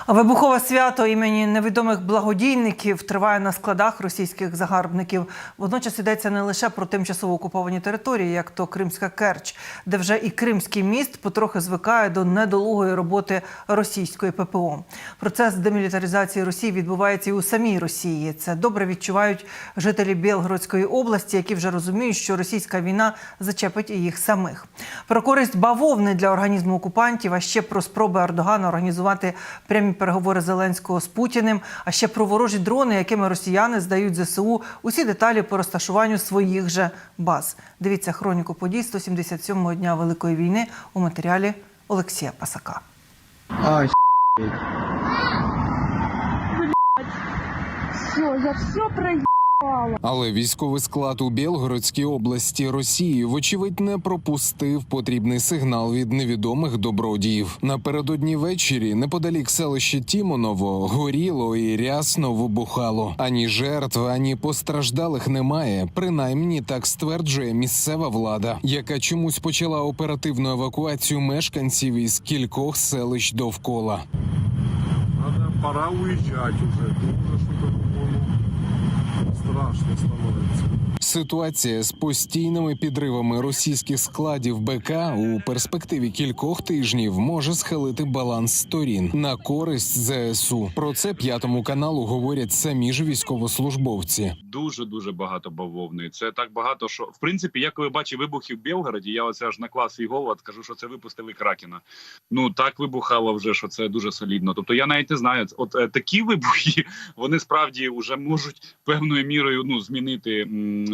Вибухове свято імені невідомих благодійників триває на складах російських загарбників. Водночас йдеться не лише про тимчасово окуповані території, як то Кримська Керч, де вже і Кримський міст потрохи звикає до недолугої роботи російської ППО. Процес демілітаризації Росії відбувається і у самій Росії. Це добре відчувають жителі Білгородської області, які вже розуміють, що російська війна зачепить і їх самих. Про користь бавовни для організму окупантів, а ще про спроби Ердогана організувати прямі переговори Зеленського з Путіним, а ще про ворожі дрони, якими росіяни здають ЗСУ. Усі деталі по розташуванню своїх же баз. Дивіться хроніку подій 177-го дня Великої війни у матеріалі Олексія Пасака. Ай, Все, я все проебала. Але військовий склад у Білгородській області Росії, вочевидь, не пропустив потрібний сигнал від невідомих добродіїв. Напередодні ввечері, неподалік селища Тімоново, горіло і рясно вибухало. Ані жертв, ані постраждалих немає. Принаймні, так стверджує місцева влада, яка чомусь почала оперативну евакуацію мешканців із кількох селищ довкола. Пора уезжать уже. Страшно становится. Ситуація з постійними підривами російських складів БК у перспективі кількох тижнів може схилити баланс сторін на користь ЗСУ. Про це П'ятому каналу говорять самі ж військовослужбовці. Дуже багато бавовни. Це так багато, що в принципі, я коли бачив вибухи в Білгороді, я оце аж наклав свій голод, скажу, що це випустили Кракена. Ну так вибухало вже, що це дуже солідно. Тобто я навіть не знаю, от такі вибухи, вони справді вже можуть певною мірою змінити,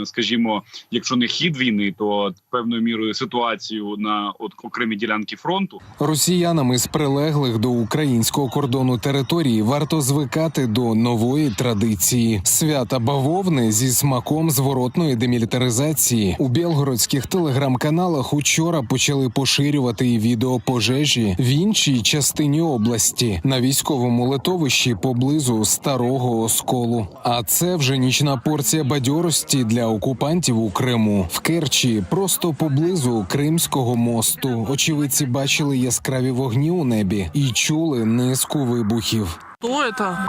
скажімо, якщо не хід війни, то певною мірою ситуацію на окремій ділянці фронту. Росіянам із прилеглих до українського кордону території варто звикати до нової традиції – свята бавовни зі смаком зворотної демілітаризації. У білгородських телеграм-каналах учора почали поширювати і відео пожежі в іншій частині області – на військовому литовищі поблизу Старого Осколу. А це вже нічна порція бадьорості для окупантів у Криму. В Керчі, просто поблизу Кримського мосту, очевидці бачили яскраві вогні у небі і чули низку вибухів. Что это?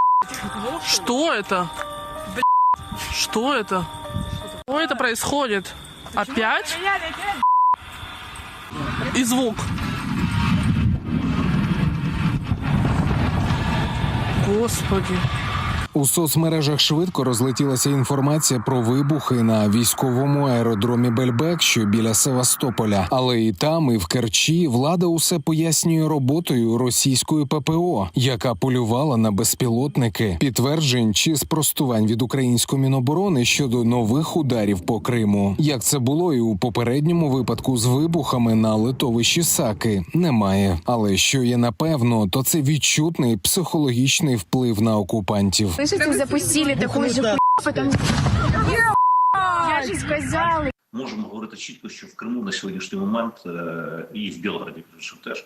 Что это? Что это? Что это происходит? Опять? И звук. Господи. У соцмережах швидко розлетілася інформація про вибухи на військовому аеродромі Бельбек, що біля Севастополя. Але і там, і в Керчі влада усе пояснює роботою російської ППО, яка полювала на безпілотники. Підтверджень чи спростувань від української Міноборони щодо нових ударів по Криму, як це було і у попередньому випадку з вибухами на литовищі Саки, немає. Але що є напевно, то це відчутний психологічний вплив на окупантів. Слышите, запустили такую же хуйню, потому что... Я же сказала. Можемо говорити чітко, що в Криму на сьогоднішній момент і в Білгороді теж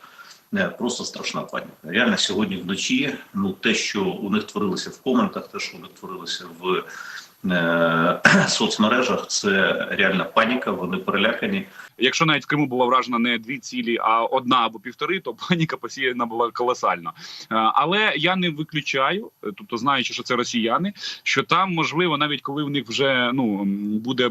просто страшна паніка. Реально сьогодні вночі, те, що у них творилося в коментах, те, що у них творилося в соцмережах, це реальна паніка, вони перелякані. Якщо навіть в Криму була вражена не 2 цілі, а 1 або 1,5, то паніка посіяна була колосальна. Але я не виключаю, тобто знаючи, що це росіяни, що там, можливо, навіть коли в них вже буде,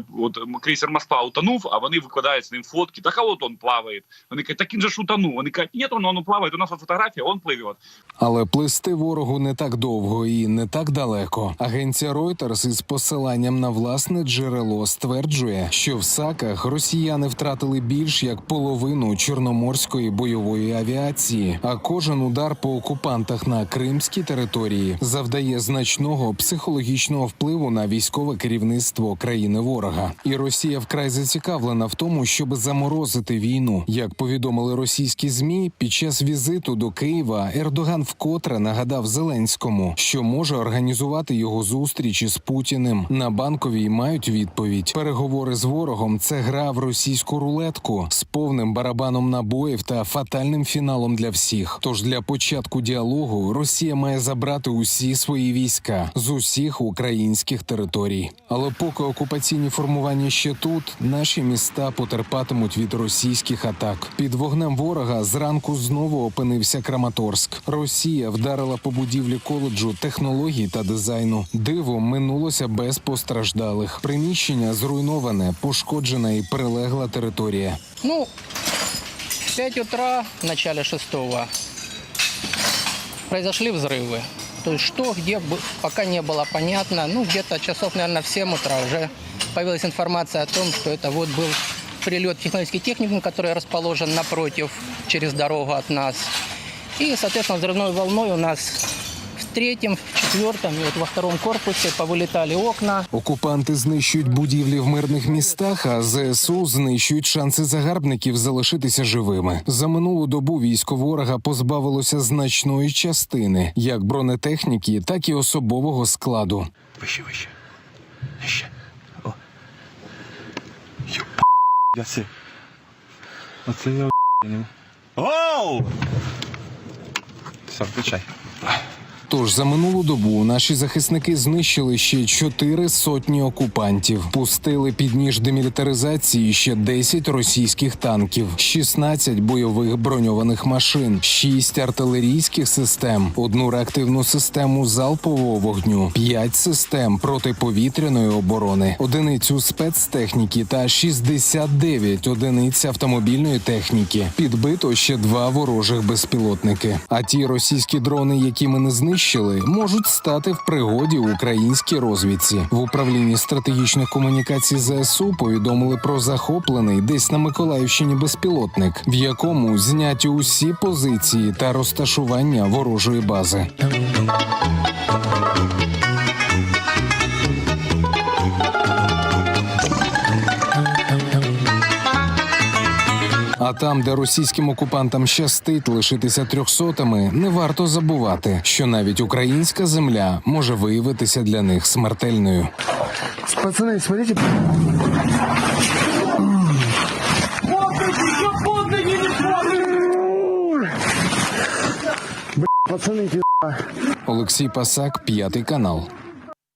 крейсер Москва утонув, а вони викладають з ним фотки, так от он плаває. Вони кажуть, так він же ж утонув. Вони кажуть, ні, он плаває, у нас фотографія, он пливе. Але плисти ворогу не так довго і не так далеко. Агенція Reuters із посиланням на власне джерело стверджує, що в Саках росіяни втратили більш як половину чорноморської бойової авіації, а кожен удар по окупантах на кримській території завдає значного психологічного впливу на військове керівництво країни-ворога. І Росія вкрай зацікавлена в тому, щоб заморозити війну. Як повідомили російські ЗМІ, під час візиту до Києва Ердоган вкотре нагадав Зеленському, що може організувати його зустріч із Путіним. На Банковій мають відповідь. Переговори з ворогом – це гра в російську рулетку з повним барабаном набоїв та фатальним фіналом для всіх. Тож для початку діалогу Росія має забрати усі свої війська з усіх українських територій. Але поки окупаційні формування ще тут, наші міста потерпатимуть від російських атак. Під вогнем ворога зранку знову опинився Краматорськ. Росія вдарила по будівлі коледжу технологій та дизайну. Диво минулося без постраждалих. Приміщення зруйноване, пошкоджена і прилегла територія. Ну, в 5 утра, в начале 6-го, произошли взрывы. То есть что, где, пока не было понятно. Ну, где-то часов, наверное, в 7 утра уже появилась информация о том, что это вот был прилет технологический техникум, который расположен напротив, через дорогу от нас. И, соответственно, взрывной волной у нас в 3-м, в 4-м и вот во 2-м корпусе повылетали окна. Окупанти знищують будівлі в мирних містах, а ЗСУ знищують шанси загарбників залишитися живими. За минулу добу військо ворога позбавилося значної частини, як бронетехніки, так і особового складу. Вище. Ще. О. Я все. Оце я не. Оу! Все, включай. Тож за минулу добу наші захисники знищили ще 4 сотні окупантів, пустили під ніж демілітаризації ще 10 російських танків, 16 бойових броньованих машин, 6 артилерійських систем, 1 реактивну систему залпового вогню, 5 систем протиповітряної оборони, 1 спецтехніки та 69 одиниць автомобільної техніки. Підбито ще 2 ворожих безпілотники. А ті російські дрони, які ми не знищили, можуть стати в пригоді українській розвідці. В управлінні стратегічних комунікацій ЗСУ повідомили про захоплений десь на Миколаївщині безпілотник, в якому зняті усі позиції та розташування ворожої бази. А там, де російським окупантам щастить лишитися 300-ми, не варто забувати, що навіть українська земля може виявитися для них смертельною. Пацаны, смотрите. Олексій Пасак, 5 канал.